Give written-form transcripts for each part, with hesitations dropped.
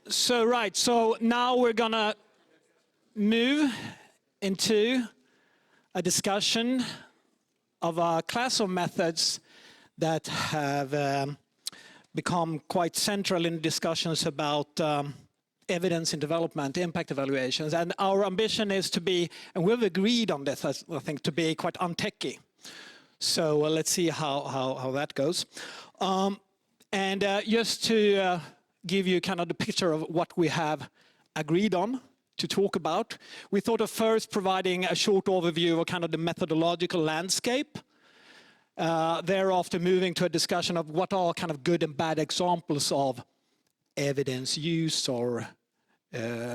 So now we're gonna move into a discussion of a class of methods that have become quite central in discussions about evidence in development, impact evaluations. And our ambition is to be, and we've agreed on this, I think, to be quite untechy. So let's see how that goes. Just to give you kind of the picture of what we have agreed on to talk about, we thought of first providing a short overview of kind of the methodological landscape. Thereafter moving to a discussion of what are kind of good and bad examples of evidence use or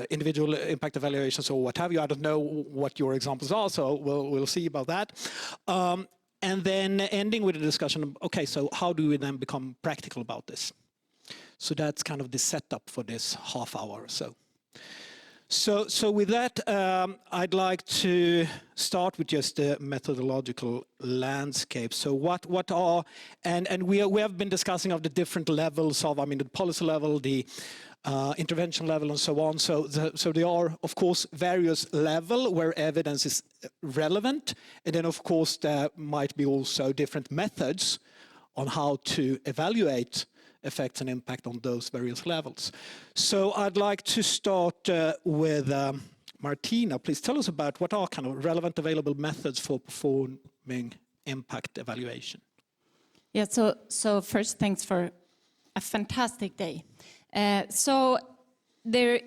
individual impact evaluations or what have you. I don't know what your examples are, so we'll see about that. And then ending with a discussion of, okay, so how do we then become practical about this? So that's kind of the setup for this half hour or so. So with that, I'd like to start with just the methodological landscape. So what are, and we have been discussing of the different levels of, I mean, the policy level, the intervention level, and so on. So there are, of course, various levels where evidence is relevant. And then, of course, there might be also different methods on how to evaluate effects and impact on those various levels. So I'd like to start with Martina. Please tell us about what are kind of relevant available methods for performing impact evaluation. Yeah, so first, thanks for a fantastic day. So there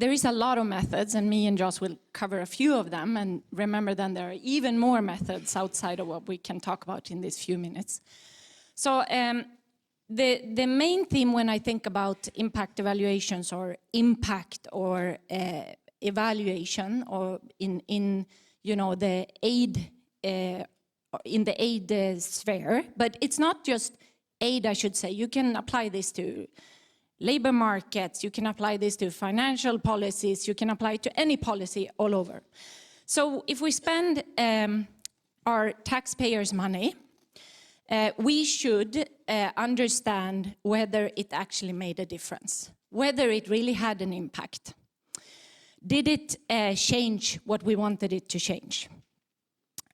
is a lot of methods, and me and Jos will cover a few of them. And remember, then there are even more methods outside of what we can talk about in these few minutes. So the main theme when I think about impact evaluations or impact or evaluation or in you know the aid in the aid sphere, but it's not just aid, I should say. You can apply this to labor markets, you can apply this to financial policies, you can apply it to any policy all over. So if we spend our taxpayers' money, we should understand whether it actually made a difference, whether it really had an impact. Did it change what we wanted it to change?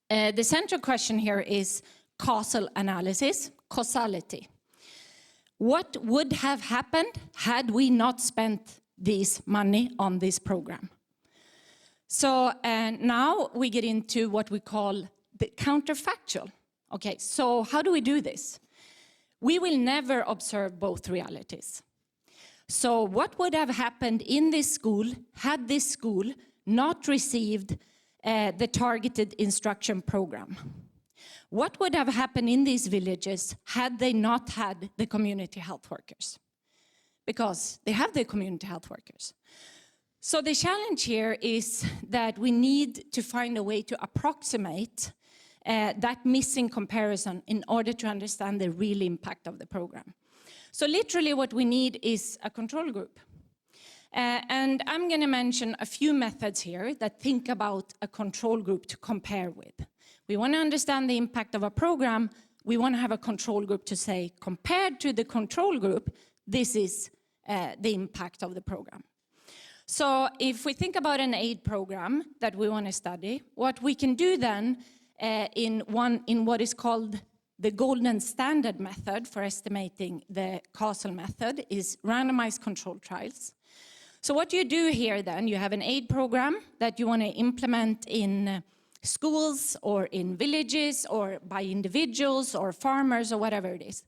The central question here is causal analysis, causality. What would have happened had we not spent this money on this program? So now we get into what we call the counterfactual. Okay, so how do we do this? We will never observe both realities. So what would have happened in this school had this school not received the targeted instruction program? What would have happened in these villages had they not had the community health workers? Because they have the community health workers. So the challenge here is that we need to find a way to approximate that missing comparison in order to understand the real impact of the program. So literally what we need is a control group. And I'm going to mention a few methods here that think about a control group to compare with. We want to understand the impact of a program. We want to have a control group to say, compared to the control group, this is the impact of the program. So if we think about an aid program that we want to study, what we can do then in what is called the golden standard method for estimating the causal method is randomized controlled trials. So what you do here then, you have an aid program that you want to implement in schools or in villages or by individuals or farmers or whatever it is.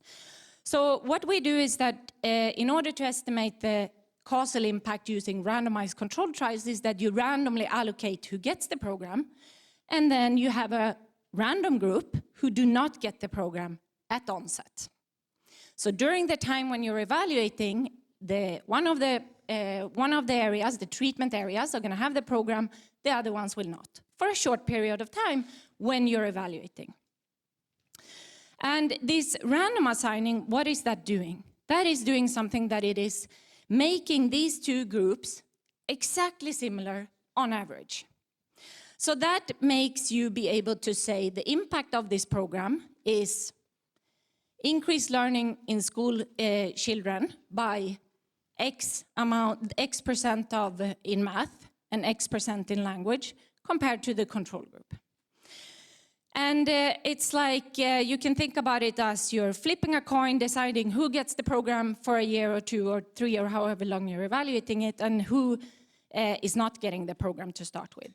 So what we do is that in order to estimate the causal impact using randomized controlled trials is that you randomly allocate who gets the program, and then you have a random group who do not get the program at onset. So during the time when you're evaluating, one of the areas, the treatment areas, are going to have the program, the other ones will not, for a short period of time when you're evaluating. And this random assigning, what is that doing? That is doing something that it is making these two groups exactly similar on average. So that makes you be able to say the impact of this program is increased learning in school children by X% of in math and X% in language compared to the control group. And it's like you can think about it as you're flipping a coin, deciding who gets the program for a year or 2 or 3 or however long you're evaluating it, and who is not getting the program to start with.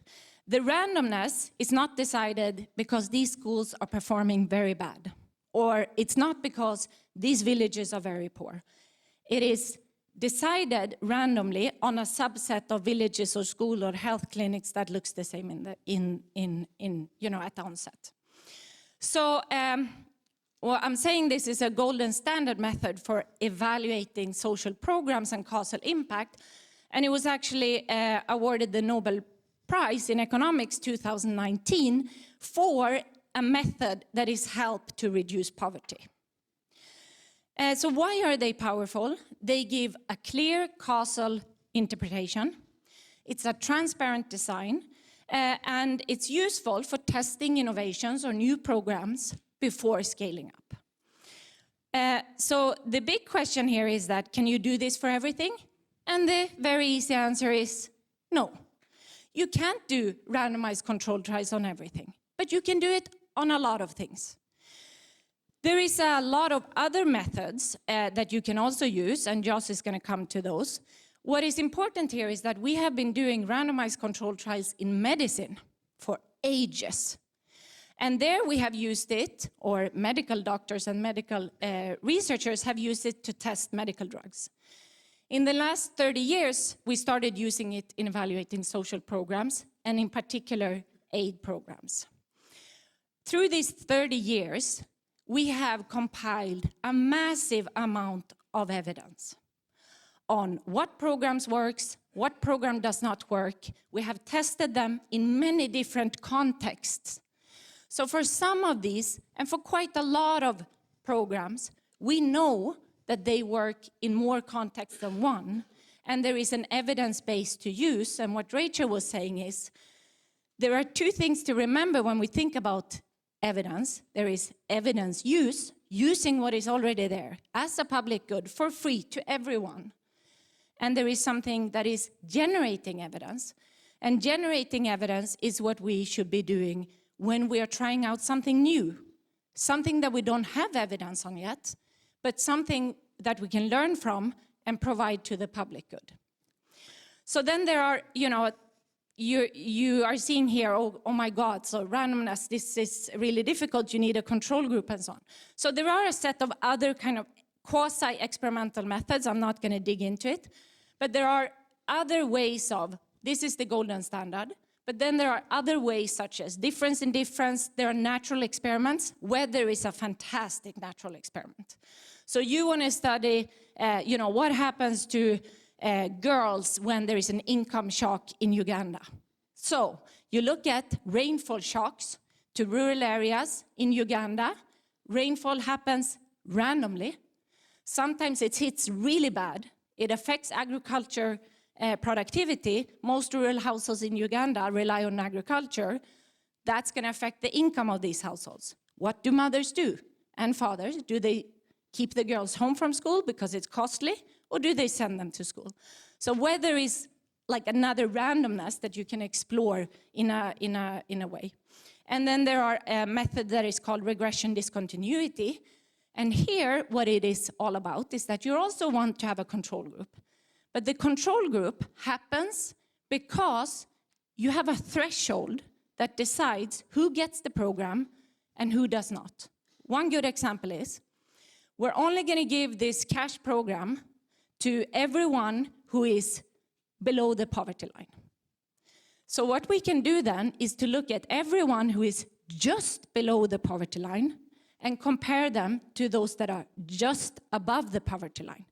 The randomness is not decided because these schools are performing very bad, or it's not because these villages are very poor. It is decided randomly on a subset of villages or school or health clinics that looks the same at the onset. So well, I'm saying this is a golden standard method for evaluating social programs and causal impact, and it was actually awarded the Nobel Prize in Economics 2019 for a method that is helped to reduce poverty. So why are they powerful? They give a clear causal interpretation. It's a transparent design, and it's useful for testing innovations or new programs before scaling up. So the big question here is that, can you do this for everything? And the very easy answer is no. You can't do randomized controlled trials on everything, but you can do it on a lot of things. There is a lot of other methods that you can also use, and Jos is going to come to those. What is important here is that we have been doing randomized controlled trials in medicine for ages. And there we have used it, or medical doctors and medical researchers have used it to test medical drugs. In the last 30 years, we started using it in evaluating social programs, and in particular, aid programs. Through these 30 years, we have compiled a massive amount of evidence on what programs works, what program does not work. We have tested them in many different contexts. So for some of these, and for quite a lot of programs, we know that they work in more contexts than one, and there is an evidence base to use. And what Rachel was saying is, there are 2 things to remember when we think about evidence. There is evidence use, using what is already there as a public good for free to everyone. And there is something that is generating evidence. And generating evidence is what we should be doing when we are trying out something new, something that we don't have evidence on yet, but something that we can learn from and provide to the public good. So then there are, you are seeing here, oh my God, so randomness, this is really difficult, you need a control group and so on. So there are a set of other kind of quasi-experimental methods, I'm not going to dig into it, but there are other ways of, this is the golden standard, but then there are other ways such as difference in difference, there are natural experiments, weather is a fantastic natural experiment. So you want to study, what happens to girls when there is an income shock in Uganda. So you look at rainfall shocks to rural areas in Uganda. Rainfall happens randomly. Sometimes it hits really bad. It affects agriculture productivity. Most rural households in Uganda rely on agriculture. That's going to affect the income of these households. What do mothers do? And fathers? Do they keep the girls home from school because it's costly, or do they send them to school? So weather is like another randomness that you can explore in a way. And then there are a method that is called regression discontinuity. And here, what it is all about is that you also want to have a control group. But the control group happens because you have a threshold that decides who gets the program and who does not. One good example is, we're only going to give this cash program to everyone who is below the poverty line. So what we can do then is to look at everyone who is just below the poverty line and compare them to those that are just above the poverty line.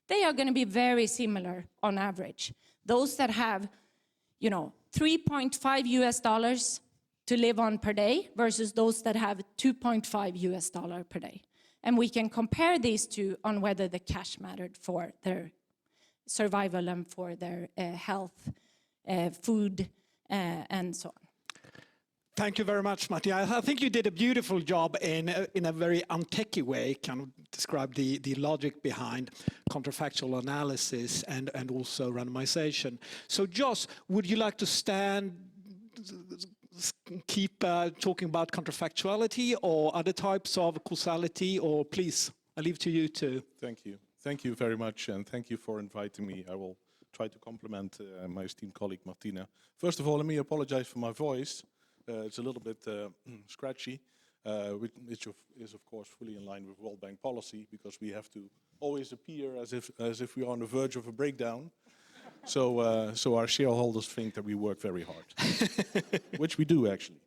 They are going to be very similar on average. Those that have, $3.5 to live on per day versus those that have $2.5 per day. And we can compare these two on whether the cash mattered for their survival and for their health, food, and so on. Thank you very much, Martina. I think you did a beautiful job in a very untechy way, kind of describe the logic behind counterfactual analysis and also randomization. So Jos, would you like to keep talking about counterfactuality or other types of causality, or please, I leave to you too. Thank you. Thank you very much, and thank you for inviting me. I will try to complement my esteemed colleague Martina. First of all, let me apologize for my voice. It's a little bit scratchy, which is of course fully in line with World Bank policy, because we have to always appear as if we are on the verge of a breakdown. So our shareholders think that we work very hard, which we do actually.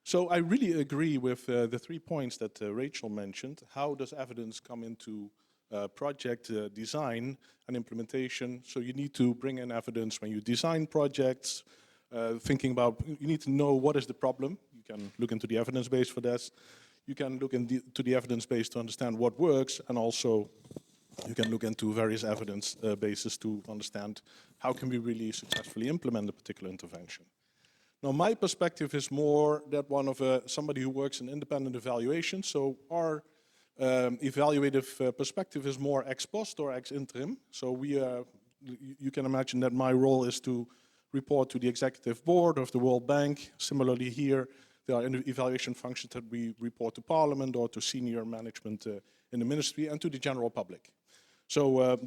So I really agree with the 3 points that Rachel mentioned. How does evidence come into project design and implementation? So you need to bring in evidence when you design projects, thinking about, you need to know what is the problem. You can look into the evidence base for this. You can look into the evidence base to understand what works, and also you can look into various evidence bases to understand how can we really successfully implement a particular intervention. Now, my perspective is more that one of somebody who works in independent evaluation. So our evaluative perspective is more ex post or ex interim. So you can imagine that my role is to report to the executive board of the World Bank. Similarly here, there are evaluation functions that we report to Parliament or to senior management in the ministry and to the general public. So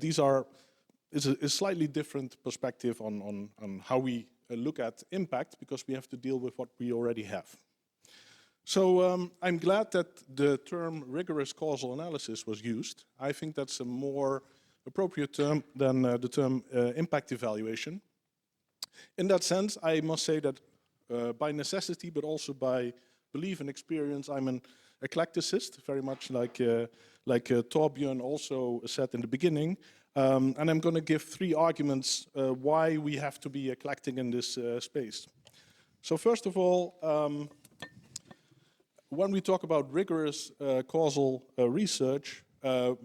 it's a slightly different perspective on how we look at impact, because we have to deal with what we already have. So I'm glad that the term rigorous causal analysis was used. I think that's a more appropriate term than the term impact evaluation. In that sense, I must say that by necessity, but also by belief and experience, I'm an eclecticist, very much like Torbjörn also said in the beginning. And I'm going to give 3 arguments why we have to be eclectic in this space. So first of all, when we talk about rigorous causal research,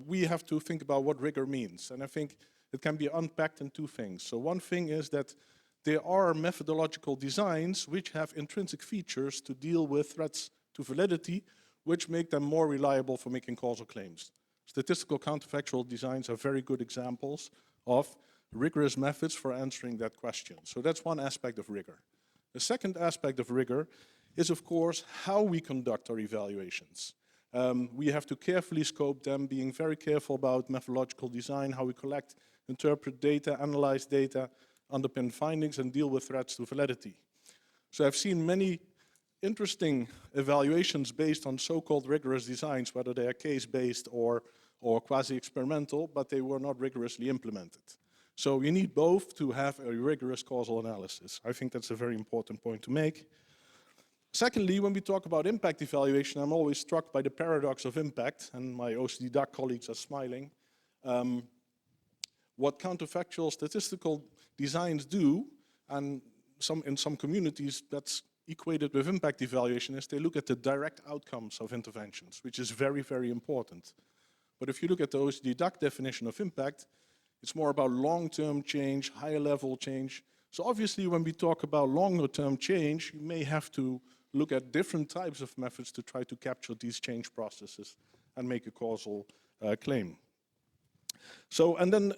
we have to think about what rigor means. And I think it can be unpacked in 2 things. So one thing is that there are methodological designs which have intrinsic features to deal with threats to validity, which make them more reliable for making causal claims. Statistical counterfactual designs are very good examples of rigorous methods for answering that question. So that's one aspect of rigor. The second aspect of rigor is, of course, how we conduct our evaluations. We have to carefully scope them, being very careful about methodological design, how we collect, interpret data, analyze data, underpin findings, and deal with threats to validity. So I've seen many interesting evaluations based on so-called rigorous designs, whether they are case-based or quasi-experimental, but they were not rigorously implemented. So you need both to have a rigorous causal analysis. I think that's a very important point to make. Secondly, when we talk about impact evaluation, I'm always struck by the paradox of impact, and my OECD DAC colleagues are smiling. What counterfactual statistical designs do, and in some communities that's equated with impact evaluation, is they look at the direct outcomes of interventions, which is very, very important. But if you look at the OECD DAC definition of impact, it's more about long-term change, higher level change. So obviously when we talk about longer-term change, you may have to look at different types of methods to try to capture these change processes and make a causal claim. So, and then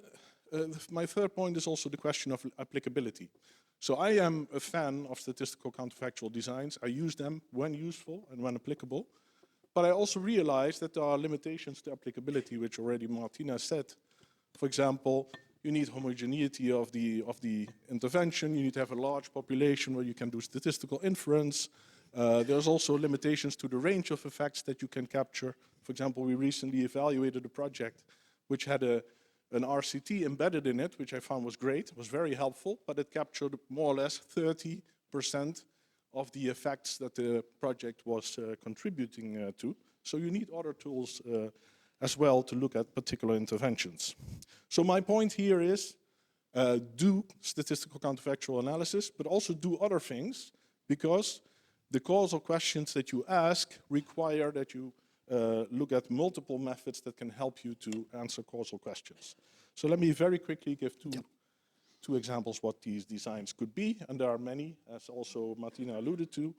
my third point is also the question of applicability. So I am a fan of statistical counterfactual designs. I use them when useful and when applicable. But I also realize that there are limitations to applicability, which already Martina said. For example, you need homogeneity of the intervention. You need to have a large population where you can do statistical inference. There's also limitations to the range of effects that you can capture. For example, we recently evaluated a project which had an RCT embedded in it, which I found was great, was very helpful, but it captured more or less 30% of the effects that the project was contributing to. So you need other tools as well to look at particular interventions. So my point here is do statistical counterfactual analysis, but also do other things, because the causal questions that you ask require that you look at multiple methods that can help you to answer causal questions. So let me very quickly give two examples what these designs could be, and there are many, as also Martina alluded to.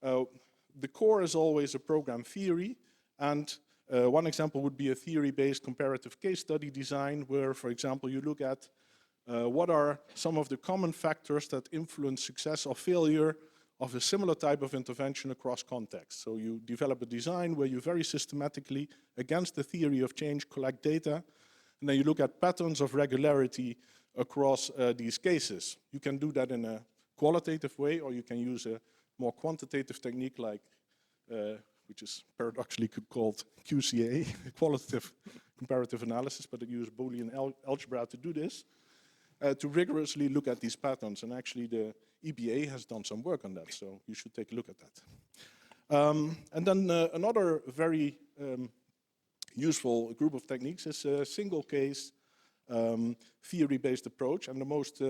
The core is always a program theory, and one example would be a theory-based comparative case study design, where, for example, you look at what are some of the common factors that influence success or failure of a similar type of intervention across contexts. So you develop a design where you very systematically, against the theory of change, collect data, and then you look at patterns of regularity across these cases. You can do that in a qualitative way, or you can use a more quantitative technique like, which is paradoxically called QCA, qualitative comparative analysis, but it uses Boolean algebra to do this, to rigorously look at these patterns. And actually the EBA has done some work on that, so you should take a look at that. And then another very useful group of techniques is a single case theory-based approach, and the most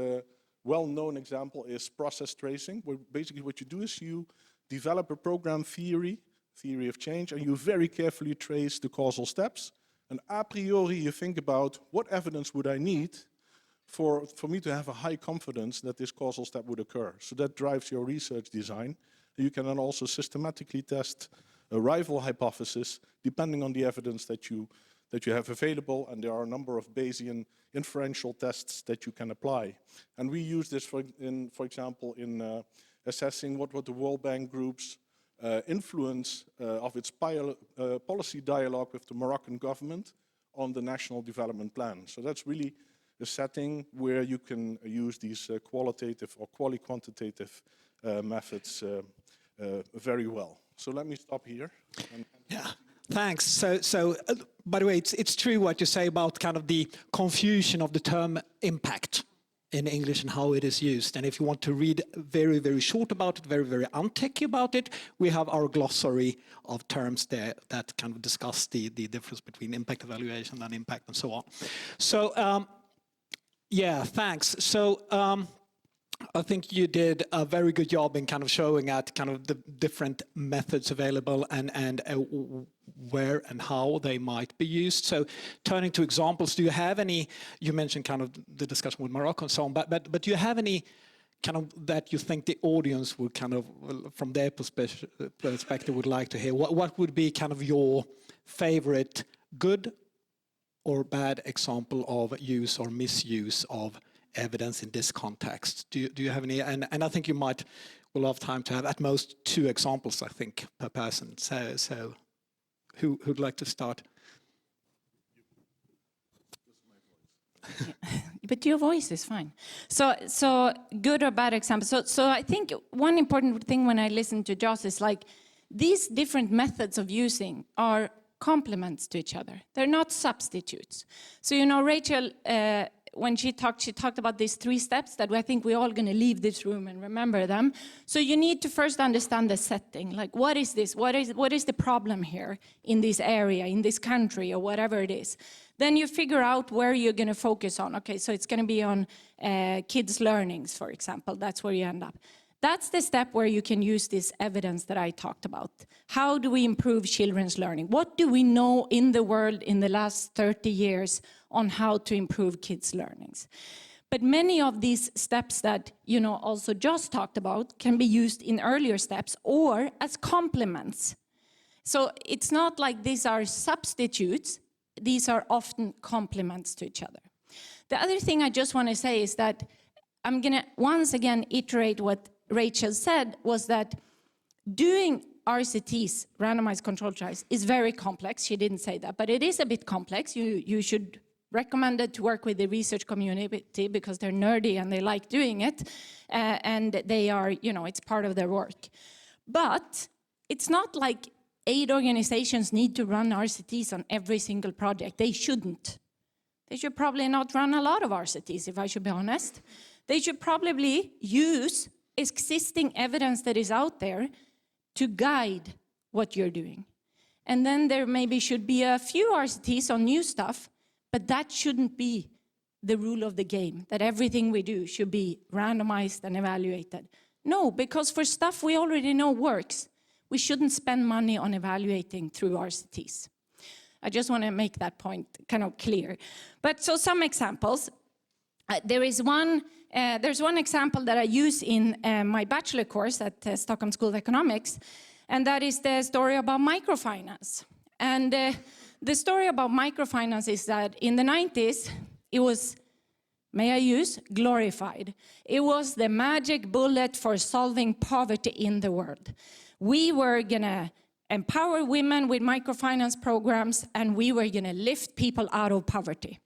well-known example is process tracing, where basically what you do is you develop a program theory of change, and you very carefully trace the causal steps, and a priori you think about what evidence would I need for me to have a high confidence that this causal step would occur. So that drives your research design. You can then also systematically test a rival hypothesis depending on the evidence that you have available, and there are a number of Bayesian inferential tests that you can apply. And we use this, for example, in assessing what the World Bank Group's influence of its policy dialogue with the Moroccan government on the National Development Plan. So that's really a setting where you can use these qualitative or quali-quantitative methods very well. So let me stop here. Yeah, thanks. So by the way, it's true what you say about kind of the confusion of the term impact in English and how it is used. And if you want to read very, very short about it, very, very untechy about it, we have our glossary of terms there that kind of discuss the difference between impact evaluation and impact and so on. So, yeah, thanks. So I think you did a very good job in kind of showing at kind of the different methods available and where and how they might be used. So turning to examples, do you have any, you mentioned kind of the discussion with Morocco and so on, but do you have any kind of that you think the audience would kind of, from their perspective, would like to hear? What would be kind of your favorite good or bad example of use or misuse of evidence in this context? Do you have any? And I think you will have time to have at most 2 examples, I think, per person. So who'd like to start? But your voice is fine. So good or bad example. So I think one important thing when I listen to Jos is like these different methods of using are complements to each other. They're not substitutes. So, you know, Rachel, when she talked about these 3 steps that I think we're all going to leave this room and remember them. So you need to first understand the setting. Like, what is this? What is the problem here in this area, in this country, or whatever it is? Then you figure out where you're going to focus on. Okay, so it's going to be on kids' learnings, for example. That's where you end up. That's the step where you can use this evidence that I talked about. How do we improve children's learning? What do we know in the world in the last 30 years on how to improve kids' learnings? But many of these steps that, you know, also Jos talked about can be used in earlier steps or as complements. So it's not like these are substitutes. These are often complements to each other. The other thing I just want to say is that I'm going to once again iterate what Rachel said, was that doing RCTs, randomized controlled trials, is very complex. She didn't say that, but it is a bit complex. You should recommend it to work with the research community because they're nerdy and they like doing it, and they are, you know, it's part of their work. But it's not like aid organizations need to run RCTs on every single project. They shouldn't. They should probably not run a lot of RCTs, if I should be honest. They should probably use existing evidence that is out there to guide what you're doing. And then there maybe should be a few RCTs on new stuff, but that shouldn't be the rule of the game, that everything we do should be randomized and evaluated. No, because for stuff we already know works, we shouldn't spend money on evaluating through RCTs. I just want to make that point kind of clear. But so some examples. there's one example that I use in my bachelor course at Stockholm School of Economics, and that is the story about microfinance. And the story about microfinance is that in the 90s, it was, may I use, glorified. It was the magic bullet for solving poverty in the world. We were gonna empower women with microfinance programs, and we were gonna lift people out of poverty.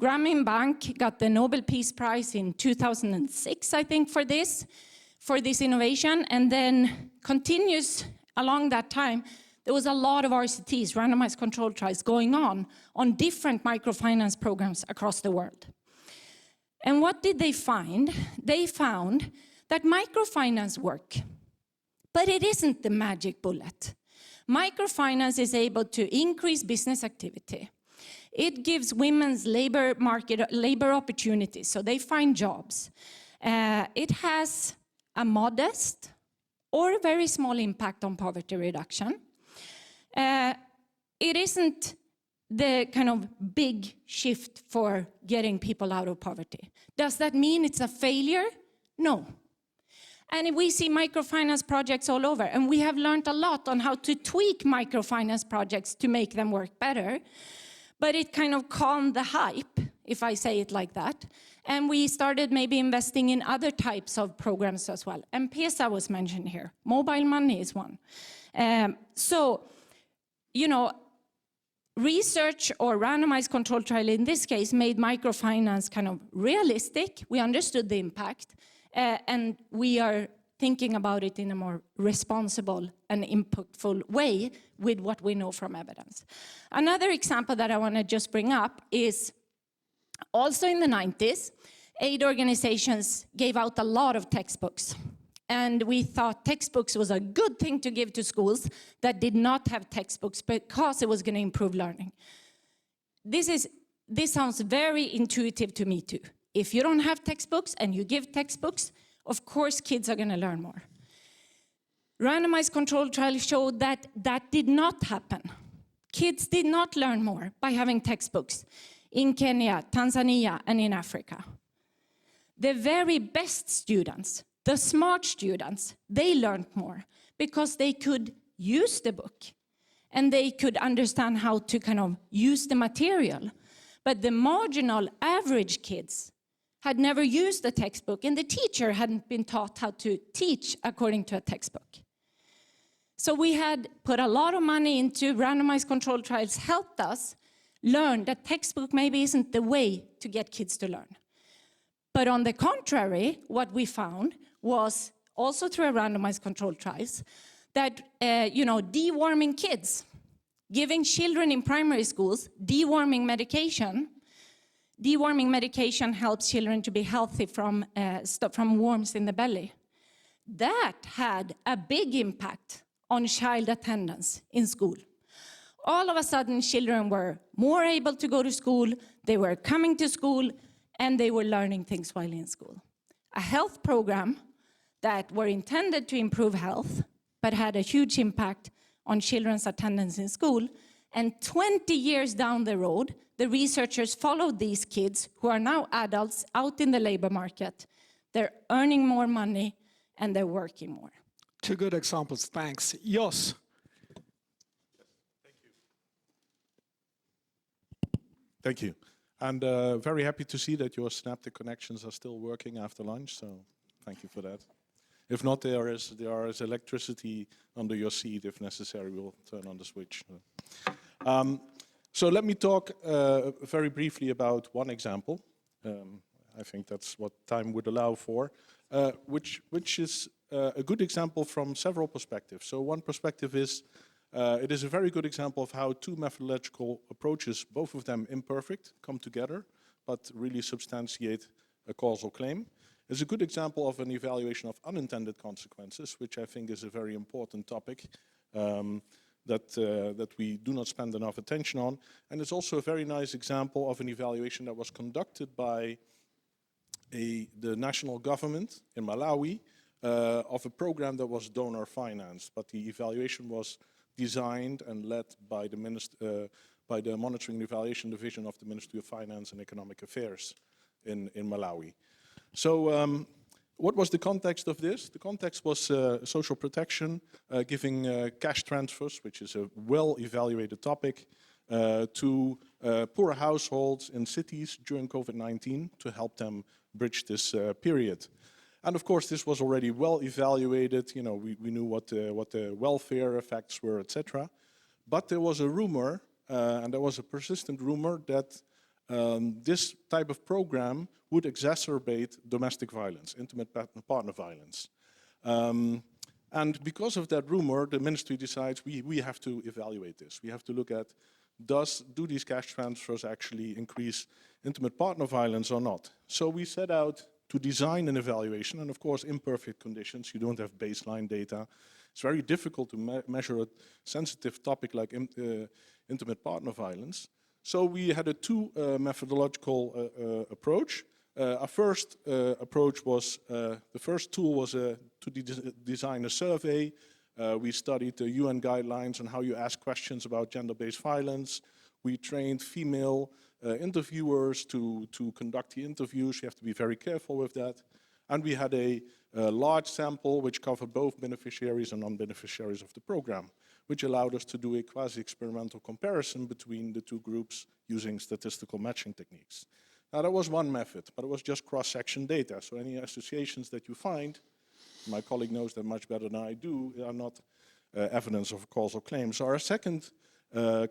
Grameen Bank got the Nobel Peace Prize in 2006, I think, for this innovation, and then continues along that time. There was a lot of RCTs, randomized controlled trials, going on different microfinance programs across the world. And what did they find? They found that microfinance work, but it isn't the magic bullet. Microfinance is able to increase business activity. It gives women's labor opportunities, so they find jobs. It has a modest or a very small impact on poverty reduction. It isn't the kind of big shift for getting people out of poverty. Does that mean it's a failure? No. And we see microfinance projects all over, and we have learned a lot on how to tweak microfinance projects to make them work better. But it kind of calmed the hype, if I say it like that. And we started maybe investing in other types of programs as well. M-Pesa was mentioned here. Mobile money is one. So, you know, research or randomized controlled trial in this case made microfinance kind of realistic. We understood the impact, and we are thinking about it in a more responsible and impactful way with what we know from evidence. Another example that I want to just bring up is also in the 90s, aid organizations gave out a lot of textbooks. And we thought textbooks was a good thing to give to schools that did not have textbooks because it was going to improve learning. This sounds very intuitive to me too. If you don't have textbooks and you give textbooks, of course kids are going to learn more. Randomized controlled trials showed that that did not happen. Kids did not learn more by having textbooks in Kenya, Tanzania, and in Africa. The very best students, the smart students, they learned more because they could use the book and they could understand how to kind of use the material. But the marginal average kids had never used a textbook, and the teacher hadn't been taught how to teach according to a textbook. So we had put a lot of money into randomized controlled trials, helped us learn that textbook maybe isn't the way to get kids to learn. But on the contrary, what we found was also through a randomized controlled trials that, deworming kids, giving children in primary schools deworming medication helps children to be healthy from worms in the belly. That had a big impact on child attendance in school. All of a sudden, children were more able to go to school, they were coming to school, and they were learning things while in school. A health program that were intended to improve health, but had a huge impact on children's attendance in school. And 20 years down the road, the researchers followed these kids who are now adults out in the labor market. They're earning more money and they're working more. Two good examples, thanks. Jos. Thank you. And very happy to see that your synaptic connections are still working after lunch, so thank you for that. If not, there is electricity under your seat. If necessary, we'll turn on the switch. So let me talk very briefly about one example. I think that's what time would allow for, which is a good example from several perspectives. So one perspective is, it is a very good example of how two methodological approaches, both of them imperfect, come together, but really substantiate a causal claim. It's a good example of an evaluation of unintended consequences, which I think is a very important topic that we do not spend enough attention on. And it's also a very nice example of an evaluation that was conducted by the national government in Malawi of a program that was donor financed, but the evaluation was designed and led by the Monitoring and Evaluation Division of the Ministry of Finance and Economic Affairs. in Malawi. So what was the context of this? The context was social protection, giving cash transfers, which is a well-evaluated topic, to poor households in cities during COVID-19 to help them bridge this period. And of course, this was already well evaluated. You know, we knew what the welfare effects were, etc. But there was a rumor, and there was a persistent rumor that this type of program would exacerbate domestic violence, intimate partner violence. And because of that rumor, the ministry decides we have to evaluate this. We have to look at, do these cash transfers actually increase intimate partner violence or not? So we set out to design an evaluation, and of course, imperfect conditions. You don't have baseline data. It's very difficult to measure a sensitive topic like intimate partner violence. So we had a two-methodological approach. Our first approach was, the first tool was to design a survey. We studied the UN guidelines on how you ask questions about gender-based violence. We trained female interviewers to conduct the interviews. You have to be very careful with that. And we had a large sample which covered both beneficiaries and non-beneficiaries of the program, which allowed us to do a quasi-experimental comparison between the two groups using statistical matching techniques. Now, that was one method, but it was just cross-section data. So any associations that you find, my colleague knows that much better than I do, are not evidence of causal claims. So our second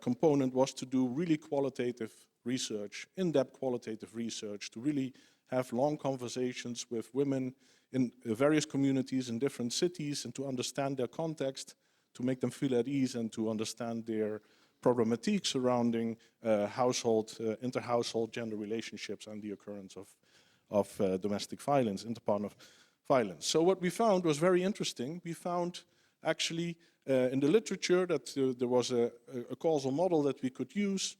component was to do really qualitative research, in-depth qualitative research, to really have long conversations with women in various communities in different cities and to understand their context, to make them feel at ease and to understand their problematique surrounding inter-household gender relationships and the occurrence of domestic violence, inter-partner violence. So what we found was very interesting. We found actually in the literature that there was a causal model that we could use.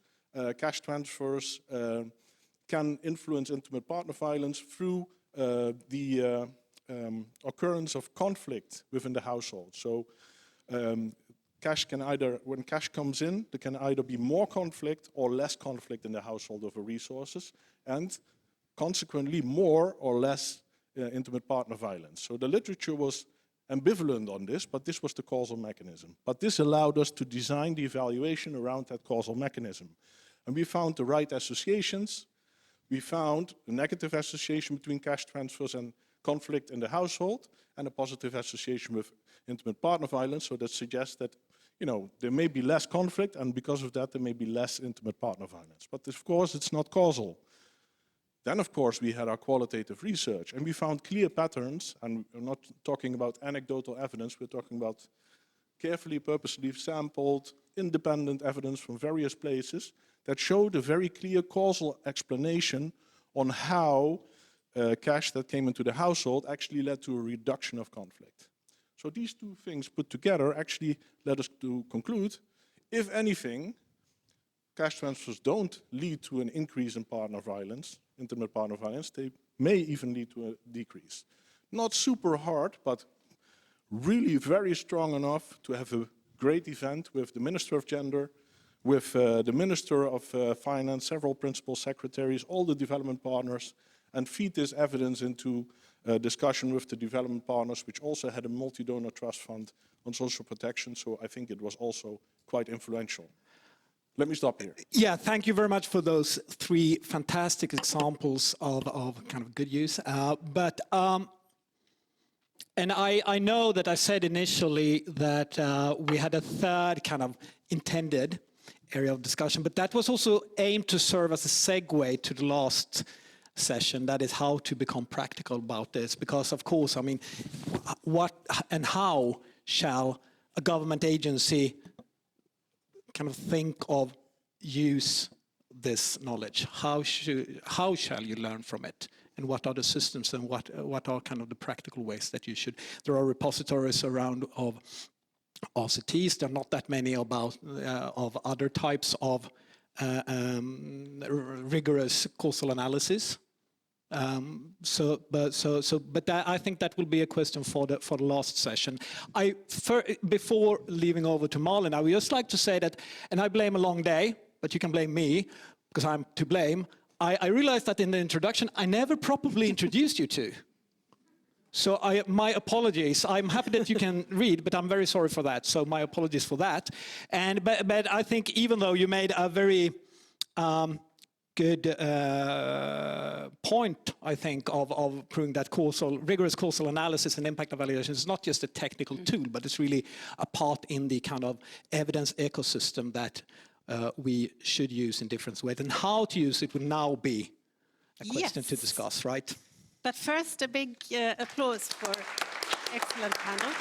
Cash transfers can influence intimate partner violence through the occurrence of conflict within the household. So cash can either, when cash comes in, there can either be more conflict or less conflict in the household over resources, and consequently more or less intimate partner violence. So the literature was ambivalent on this, but this was the causal mechanism. But this allowed us to design the evaluation around that causal mechanism. And we found the right associations. We found a negative association between cash transfers and conflict in the household, and a positive association with intimate partner violence. So that suggests that, you know, there may be less conflict, and because of that, there may be less intimate partner violence. But of course, it's not causal. Then, of course, we had our qualitative research, and we found clear patterns, and we're not talking about anecdotal evidence, we're talking about carefully, purposely sampled, independent evidence from various places that showed a very clear causal explanation on how cash that came into the household actually led to a reduction of conflict. So these two things put together actually led us to conclude, if anything, cash transfers don't lead to an increase in partner violence, intimate partner violence. They may even lead to a decrease. Not super hard, but really very strong enough to have a great event with the Minister of Gender, with the Minister of Finance, several principal secretaries, all the development partners, and feed this evidence into discussion with the development partners, which also had a multi-donor trust fund on social protection. So I think it was also quite influential. Let me stop here. Yeah, thank you very much for those three fantastic examples of kind of good use. And I know that I said initially that we had a third kind of intended area of discussion, but that was also aimed to serve as a segue to the last session, that is how to become practical about this. Because of course, I mean, what and how shall a government agency kind of think of use this knowledge? How shall you learn from it? And what are the systems and what are kind of the practical ways that you should? There are repositories around of RCTs. There are not that many about of other types of rigorous causal analysis. But I think that will be a question for the last session. Before leaving over to Malin, I would just like to say that, and I blame a long day, but you can blame me because I'm to blame. I realized that in the introduction, I never properly introduced you two. So my apologies. I'm happy that you can read, but I'm very sorry for that. So my apologies for that. But I think even though you made a very good point, I think, of proving that rigorous causal analysis and impact evaluation is not just a technical tool, but it's really a part in the kind of evidence ecosystem that we should use in different ways. And how to use it will now be a question to discuss, right? But first, a big applause for excellent panel.